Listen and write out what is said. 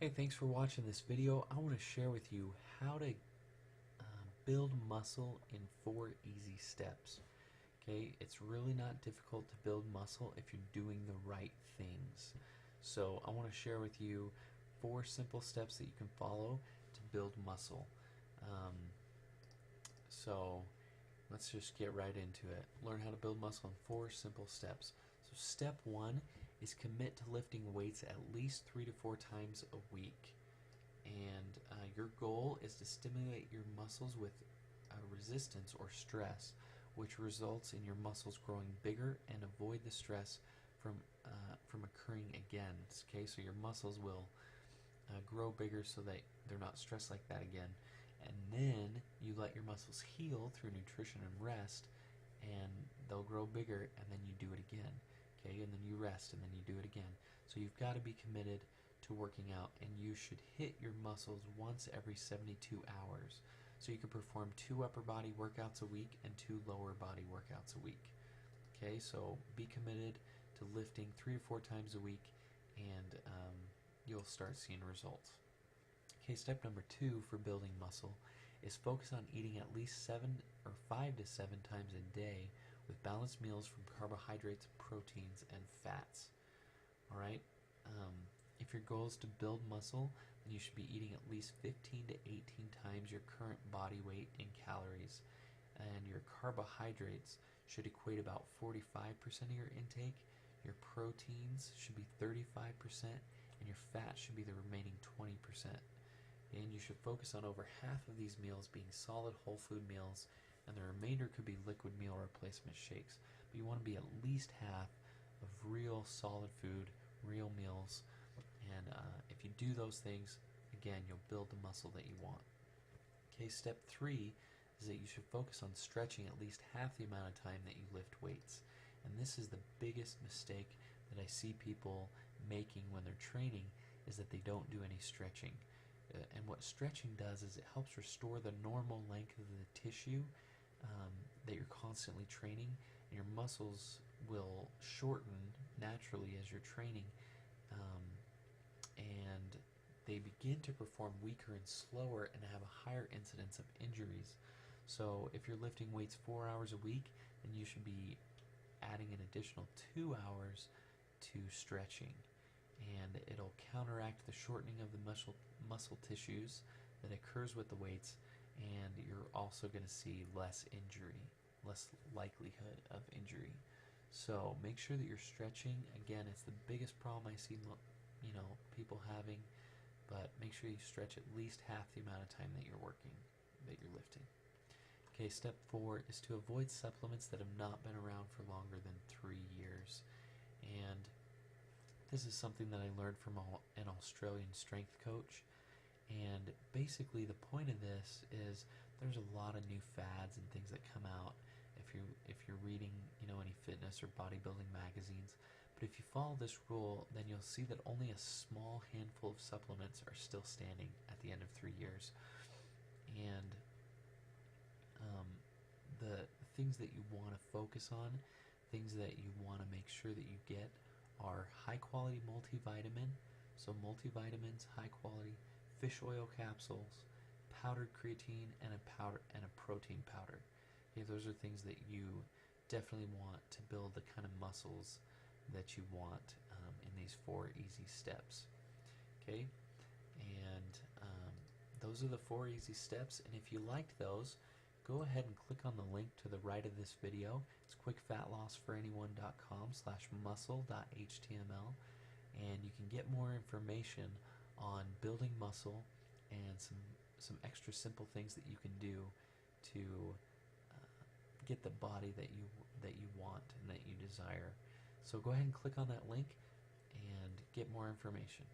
Hey, thanks for watching this video. I want to share with you how to build muscle in 4 easy steps. Okay, it's really not difficult to build muscle if you're doing the right things. So I want to share with you 4 simple steps that you can follow to build muscle. Um, so let's just get right into it. Learn how to build muscle in 4 simple steps. So step 1 is commit to lifting weights at least 3 to 4 times a week. And your goal is to stimulate your muscles with resistance or stress, which results in your muscles growing bigger and avoid the stress from occurring again. Okay, so your muscles will grow bigger so that they're not stressed like that again, and then you let your muscles heal through nutrition and rest, and they'll grow bigger, and then you do it again. Okay, and then you rest, and then you do it again. So you've got to be committed to working out, and you should hit your muscles once every 72 hours. So you can perform 2 upper body workouts a week and 2 lower body workouts a week. Okay, so be committed to lifting 3 or 4 times a week, and you'll start seeing results. Okay, step number 2 for building muscle is focus on eating at least 7 or 5 to 7 times a day with balanced meals from carbohydrates, proteins, and fats. Alright? If your goal is to build muscle, then you should be eating at least 15 to 18 times your current body weight in calories. And your carbohydrates should equate about 45% of your intake. Your proteins should be 35%, and your fat should be the remaining 20%. And you should focus on over half of these meals being solid whole food meals, and the remainder could be liquid meal replacement shakes. But you want to be at least half of real solid food, real meals, and if you do those things, again, you'll build the muscle that you want. Okay, step 3 is that you should focus on stretching at least half the amount of time that you lift weights. And this is the biggest mistake that I see people making when they're training, is that they don't do any stretching. And what stretching does is it helps restore the normal length of the tissue that you're constantly training, and your muscles will shorten naturally as you're training, and they begin to perform weaker and slower and have a higher incidence of injuries. So if you're lifting weights 4 hours a week, then you should be adding an additional 2 hours to stretching, and it'll counteract the shortening of the muscle tissues that occurs with the weights, and you're also going to see less injury, less likelihood of injury. So make sure that you're stretching. Again, it's the biggest problem I see people having, but make sure you stretch at least half the amount of time that you're lifting. Okay, step 4 is to avoid supplements that have not been around for longer than 3 years. And this is something that I learned from an Australian strength coach. And basically the point of this is there's a lot of new fads and things that come out if you're reading any fitness or bodybuilding magazines. But if you follow this rule, then you'll see that only a small handful of supplements are still standing at the end of 3 years. And the things that you want to focus on, things that you want to make sure that you get, are high quality multivitamin, so multivitamins, high quality, fish oil capsules, powdered creatine, and a protein powder. Okay, those are things that you definitely want to build the kind of muscles that you want in these 4 easy steps. Okay, and those are the 4 easy steps, and if you liked those, go ahead and click on the link to the right of this video. It's quickfatlossforanyone.com/muscle.html, and you can get more information on building muscle and some extra simple things that you can do to get the body that you want and that you desire. So go ahead and click on that link and get more information.